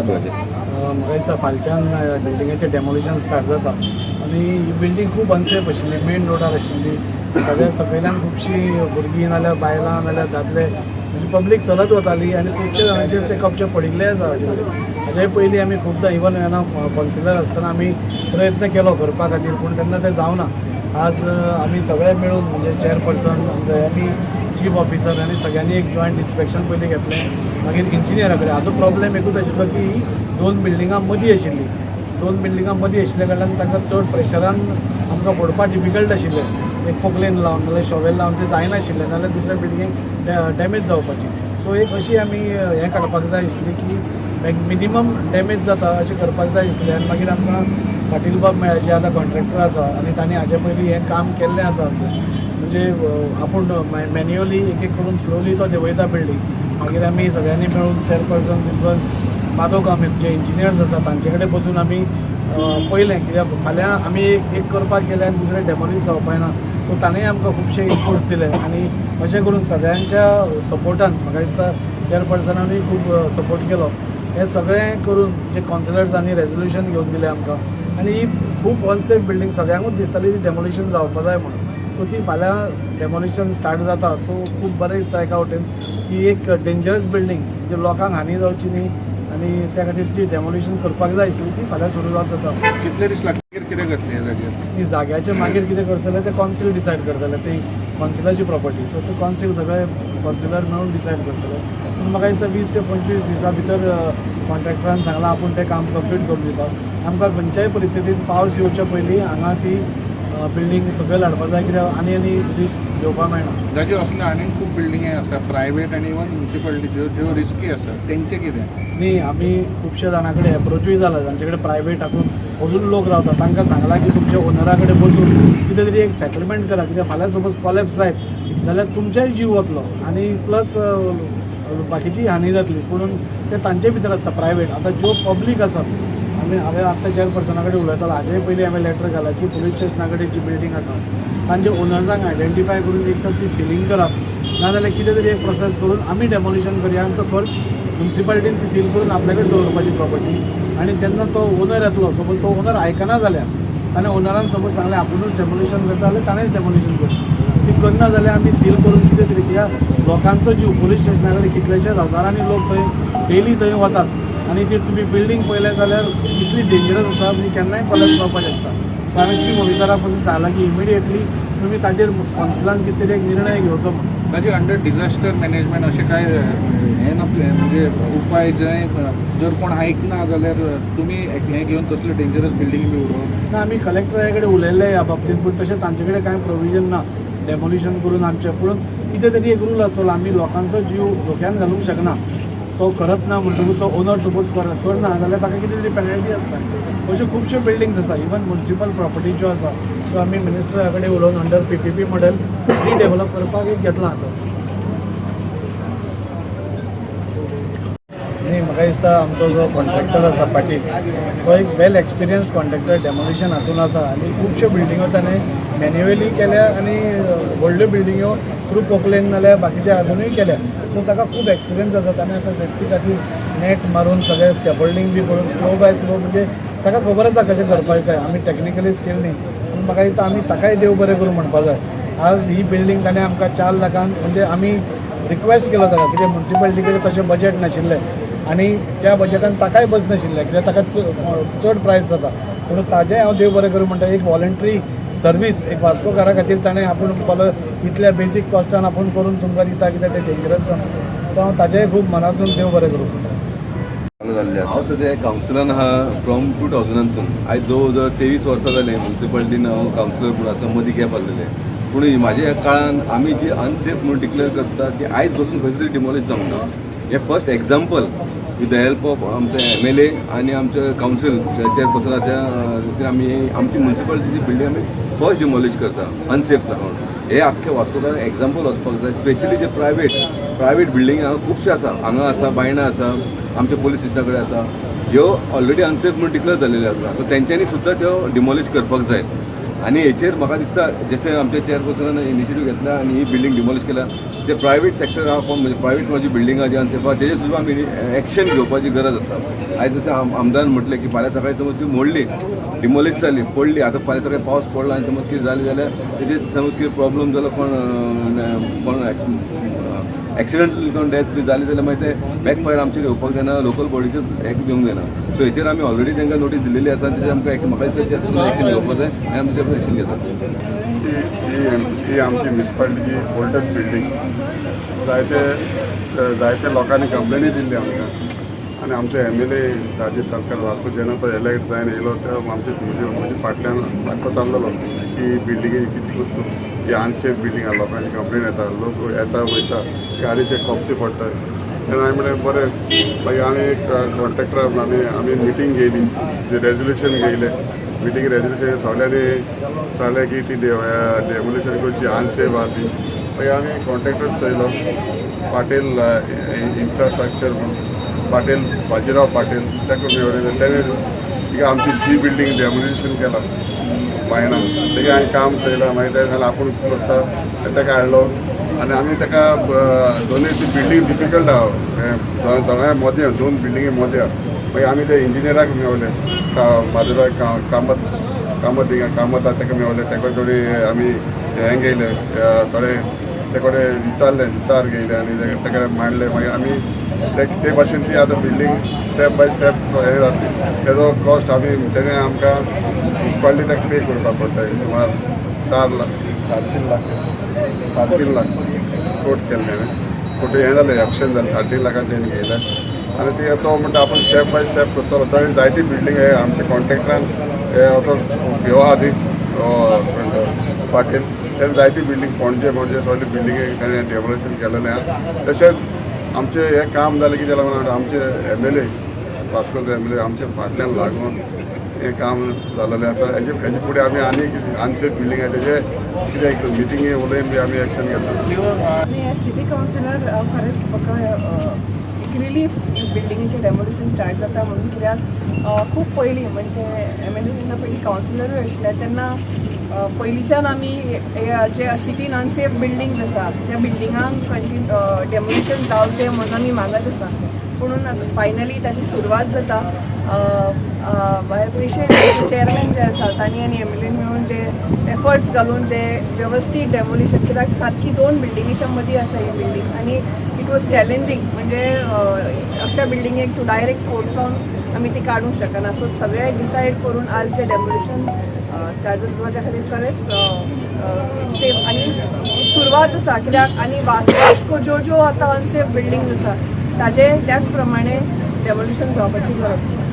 म्हाका दिसता फालच्यान बिल्डिंगाचें demolition start जाता आनी ही बिल्डींग खूब अनसेफ आशिल्ली, मेन रोडार आशिल्ली. सगळ्या सकयल्यान खुबशीं भुरगीं नाल्यार बायलां नाल्यार दादले म्हणजे पब्लीक चलत वताली आनी खुबशे जाणांचेर ते कपचे पडिल्ले आसा हाजे पयलीं आमी खुबदां इवन कॉन्सिलर आसतना आमी प्रयत्न केलो करपा खातीर पूण तेन्ना तें जावना. आज आमी सगळे मेळून म्हणजे चेअरपर्सन आमी चीफ ऑफिसर आनी सगळ्यांनी एक जॉयंट इन्स्पेक्शन पयलीं घेतलें, मागीर इंजिनियरा कडेन. हाजो प्रॉब्लेम एकूच आशिल्लो की दोन बिल्डिंगां मदीं आशिल्ली, दोन बिल्डिंगां मदीं आशिल्ल्या कारणान तांकां चड प्रेशरान आमकां फोडपाक डिफिकल्ट आशिल्लें. एक पोकलेन लावन नाल्यार शॉवेल लावन तें जायनाशिल्लें नाल्यार दुसऱ्या बिल्डिंगेक डॅमेज जावपाची. सो एक अशी आमी हें काडपाक जाय आशिल्ली की मिनिमम डॅमेज जाता अशें करपाक जाय आशिल्लें. आनी मागीर आमकां पाटील बाब जे आतां कॉन्ट्रॅक्टर आसा आनी तांणी हाजे पयलीं हें काम केल्लें आसा म्हणजे आपूण मॅन्युअली एक एक करून स्लोली तो देंवयता बिल्डींग. मागीर आमी सगळ्यांनी मेळून चेअरपर्सन बिल्कुल माधव आमी जे इंजिनियर्स आसा तांचे कडेन बसून आमी पयलें कित्याक फाल्यां आमी एक करपाक गेले आनी दुसरें डेमोलीश जावपाक ना. सो ताणें आमकां खुबशे इनपुट्स दिले आनी अशें करून सगळ्यांच्या सपोर्टान म्हाका दिसता चेअरपर्सनानूय खूब सपोर्ट केलो. हें सगळें करून जे कॉन्सिलर्सांनी रेजोल्युशन घेवन दिलें आमकां आनी ही खूब अनसेफ बिल्डींग सगळ्यांकूच दिसताली ती डेमोलिशन जावपा जाय म्हणून. सो ती फाल्यां डेमोलिशन स्टार्ट जाता. सो खूब बरें दिसता एका वटेन की एक डेंजरस बिल्डींग म्हणजे लोकांक हानी जावची न्ही आनी त्या खातीर जी डेमोलिशन करपाक जाय आशिल्ली ती फाल्यां सुरवात जाता. कितले दीस लागले कितें करतले ह्या जाग्यार? ती जाग्याचें मागीर कितें करतले ते कॉन्सिल डिसायड करतले, ती कॉन्सिलाची प्रॉपर्टी. सो ते कॉन्सिल सगळे कॉन्सिलर मेळून डिसायड करतले. पूण म्हाका दिसता 20 ते 25 दिसां भितर कॉन्ट्रॅक्टरान सांगलां आपूण तें काम कंप्लीट करून दिता. आमकां खंयच्याय परिस्थितीन पावस येवच्या पयलीं हांगा ती बिल्डींग सकयल हाडपा जाय कित्याक आनी रिस्क घेवपाक मेळना. जाच्यो असले आनीक खूब बिल्डिंगे आसा प्रायवेट आनी इवन म्युन्सिपालिटीच्यो ज्यो रिस्की आसा तेंचें कितें? न्ही आमी खुबश्या जाणां कडेन एप्रोचूय जाला जांचे कडेन प्रायवेट हातून अजून लोक रावता तांकां सांगलां की तुमच्या ओनरा कडेन बसून कितें तरी एक सेटलमेंट करा कित्याक फाल्यां सपोज कॉलेप्स जायत जाल्यार तुमचेय जीव वतलो आनी प्लस बाकीची हानी जातली. पूण ते तांचे भितर आसता प्रायवेट. आतां ज्यो पब्लीक आसा हांवें आतां चेअरपर्सना कडेन उलयतालो हाजे पयलीं हांवें लेटर घाला की पुलीस स्टेशना कडेन जी बिल्डींग आसा तांचे ओनर्सांक आयडेंटिफाय करून एक तर ती सिलींग करप नाजाल्यार कितें तरी एक प्रोसेस करून आमी डेमोलिशन करया आनी तो खर्च म्युन्सिपालिटीन ती सील करून आपल्या कडेन दवरपाची प्रॉपर्टी. आनी जेन्ना तो ओनर येतलो सपोज तो ओनर आयकना जाल्यार ताणें ओनरान सपोज सांगलें आपुणूच डेमोलिशन करता जाल्यार ताणेंच डेमोलिशन करता. ती करना जाल्यार आमी सील करून कितें तरी कित्याक लोकांचो जीव पुलीस स्टेशना कडेन कितलेशेच हजारांनी लोक थंय डेली थंय वतात आनी ती तुमी बिल्डींग पळयलें जाल्यार इतली डेंजरस आसा म्हणजे केन्नाय कॉलेज जावपाक शकता. सो हांवें चीफ ऑफिसरा पासून सांगलां की इमिडिएटली तुमी ताजेर कॉन्सिलान कितें तरी एक निर्णय घेवचो म्हणून. ताजे अंडर डिझास्टर मॅनेजमेंट अशें काय हें नसलें म्हणजे उपाय जंय जर कोण आयकना जाल्यार तुमी हें घेवन तसले डेंजरस बिल्डींग बी उडोवप ना. आमी कलेक्टरा कडेन उलयले ह्या बाबतींत पूण तशें तांचे कडेन कांय प्रोविजन ना डेमोलिशन करून आमचें. पूण कितें तरी एक रूल आसतलो आमी लोकांचो जीव धोक्यान घालूंक शकना. तो करप ना म्हणटकूच तो ओनर सपोज करना जाल्यार ताका कितें तरी पेनल्टी आसता. अश्यो खुबश्यो बिल्डींग्स आसा इवन म्युन्सिपल प्रॉपर्टी ज्यो आसा त्यो आमी मिनिस्टरा कडेन उलोवन अंडर PPP मॉडेल रिडेवलप करपाक एक घेतला आतां. न्ही म्हाका दिसता आमचो जो कॉन्ट्रॅक्टर आसा पाटील तो एक वेल एक्सपिरियन्स कॉन्ट्रॅक्टर डेमोलिशन हातून आसा आनी खुबश्यो बिल्डिंगो ताणें मॅन्युअली केल्या आनी व्हडल्यो बिल्डिंगो थ्रू पोकलेन नाल्यार बाकीच्या हातूनय केल्या. सो ताका खूब एक्सपिरियन्स आसा. ताणें आतां सेफ्टी खातीर नेट मारून सगळें स्कॅफोल्डिंग बी करून स्लो बाय स्लो म्हणजे ताका खबर आसा कशें करपाचें तें. आमी टॅक्निकली स्कील न्ही पूण म्हाका दिसता आमी ताकाय देव बरें करूं म्हणपा जाय. आज ही बिल्डींग ताणें आमकां 4 लाखान म्हणजे आमी रिक्वेस्ट केलो ताका कित्याक म्युन्सिपालिटी कडेन तशें बजेट नाशिल्लें आनी त्या बजेटान ताकाय बस नाशिल्लें कित्याक ताका चड प्रायस जाता. पूण ताजें हांव देव बरें करूं म्हणटा. एक वॉलंटरी सर्वीस एक वास्कोकारा खातीर ताणें आपूण इतल्या बेसीक कॉस्टान आपूण करून तुमकां दिता कित्याक तें डेंजरस जाता. सो हांव ताजेंय खूब मनासून देव बरें करूं. हांव सद्या कावन्सिलान आहा फ्रॉम 2000सून. आयज जवळ जवळ 23 वर्सां जालीं म्युन्सिपालिटीन हांव कावन्सिलर म्हणून आसा. मदीं गॅप आसलेलें पूण म्हाज्या काळान आमी जी अनसेफ म्हणून डिक्लेअर करता ती आयज बसून खंयच तरी डिमॉलिश जावंक ना. हे first example with the help of आमचे MLA आनी आमचे कावन्सील चेअरपर्सनाच्या खातीर आमी आमची म्युन्सिपालिटीची बिल्डींग आमी फर्स्ट डिमॉलिश करता अनसेफ लागून. हे आख्खे वास्कोकार एक्झाम्पल वचपाक जाय. स्पेशली जे प्रायवेट बिल्डींग खुबशे आसा हांगा आसा बायणां आसा आमच्या पोलीस स्टेशना कडेन आसा ह्यो ऑलरेडी अनसेफ म्हणून डिक्लेअर जाल्लेल्यो आसा. सो तेंच्यांनी सुद्दां त्यो डिमॉलिश करपाक जाय आनी हेचेर म्हाका दिसता जशें आमच्या चेअरपर्सनान इनिशिएटीव घेतला आनी ही बिल्डींग डिमॉलिश केला जे प्रायवेट सेक्टर आहा कोण म्हणजे प्रायवेट माझी बिल्डिंगा जी अनसेफ आहा तेजेर सुद्दां आमी एक्शन घेवपाची गरज आसा आयज जशें आमदारान म्हटलें की फाल्यां सकाळी समज ती मोडली डिमॉलिश जाली पडली आतां फाल्यां सकाळी पावस पडलो आनी समज कितें जालें जाल्यार तेजेर समज कितें प्रॉब्लम जालो कोण एक्सिडेंट कोण डेथ बी जाली जाल्यार मागीर ते बॅकफायर आमचेर येवपाक जायना लोकल बॉडीचेर एक घेवंक जायना सो हेचेर आमी ऑलरेडी तांकां नोटीस दिलेली आसा तेजेर आमकां म्हाका दिसता एक्शन घेवपाक जाय आनी आमी तेजेर एक्शन घेता ही आमची म्युनिसिपालिटीची ओल्डस्ट बिल्डींग जायते लोकांनी कंप्लेनी दिल्ली आमकां आनी आमचे MLA राजेश सरकार वास्को जेन्ना तो इलेक्ट जावन येयलो तेन्ना म्हणजे फाटल्यान दाखोवत आसलेलो की बिल्डिंगे कितें करता ही अनसेफ बिल्डींग आहा लोकांची कंप्लेन येता लोक येता वयता गाडीचे खोपचे पडटा तेन्ना हांवें म्हणलें बरें मागीर आमी कॉन्ट्रॅक्टर आमी मिटींग घेयली रेजोल्युशन घेयलें मिटींग रेजोल्युशन सगळ्यांनी सांगलें की ती डेमोलिशन करची अनसेफ आहा ती मागीर आमी कॉन्ट्रॅक्टर चयलो पाटील इन्फ्रास्ट्रक्चर पाटील बाजीराव पाटील ताका मेळ्ळें तेणें आमची C बिल्डींग डेमोलिशन केला बायना तेगे हांवें काम चयलां मागीर ते जाल्यार आपूण करता ताका हाडलो आनी आमी ताका दोनूय ती बिल्डींग डिफिकल्ट आहा दोगांय मदें दोन बिल्डिंगे मदें आहा मागीर आमी ते इंजिनियराक मेळ्ळे बाजीराव कामत आहा ताका मेळ्ळे ताका थोडी आमी हें घेयले थोडे ते कडेन विचार घेयले आनी ताका मांडले मागीर आमी ते भाशेन ती आतां बिल्डींग स्टेप बाय स्टेप हे जातली तेजो कॉस्ट आमी तेणें आमकां म्युनिसिपालिटी ताका पे करपाक पडटा सुमार 4 लाख 3 लाख कोट केलें तेणें कोट हें जालें ऑप्शन जालें 3.5 लाखान तेणें घेयलें आनी ते तो म्हणटा आपूण स्टेप बाय स्टेप करतलो थंय जायती बिल्डींग हे आमच्या कॉन्ट्रॅक्टरान ह्यो आहा ती पाटील तेणें जायती बिल्डींग पणजे सगळे बिल्डींगे तेणें डेमोलेशन केलेलें आहा तशेंच आमचें हें काम जालें कितें जालें म्हणून आमचे MLA वास्कोचे MLA आमचे फाटल्यान लागून हें काम जालेलें आसा हेजे फुडें आमी आनी अनसेफ बिल्डींग आहा तेजे कितें मिटिंगे उलयन बी आमी एक्शन घेता सिटी कावन्सिलर खरेंच म्हाका एक रिलीफ बिल्डिंगेचें डेमोलिशन स्टार्ट जाता म्हणून कित्याक खूब पयलीं म्हणजे MLA जेन्ना पयलीं कावन्सिलरूय आशिल्ले तेन्ना पयलींच्यान आमी जे सिटीन अनसेफ बिल्डिंग्स आसा त्या बिल्डिंगांक डेमोलिशन जावचें म्हणून आमी मागत आसा पुणून आतां फायनली ताची सुरवात जाता आय एप्रिशिएट चेअरमॅन जे आसा तांणी आनी MLA मेळून जे एफर्ट्स घालून ते वेवस्थीत डेमोलिशन कित्याक सारकी 2 बिल्डिंगेच्या मदीं आसा ही बिल्डींग आनी इट वॉज चॅलेंजींग म्हणजे अशा बिल्डिंगेक टू डायरेक्ट फोर्स लावन आमी ती काडूंक शकना सो सगळे डिसायड करून आज जे डेमोलिशन स्टार्ट जाता खातीर खरेंच सेफ आनी सुरवात आसा कित्याक आनी वास्को ज्यो आतां अनसेफ बिल्डिंग्स आसा त्याच प्रमाणे डेमोलिशन जावपाची गरज आसा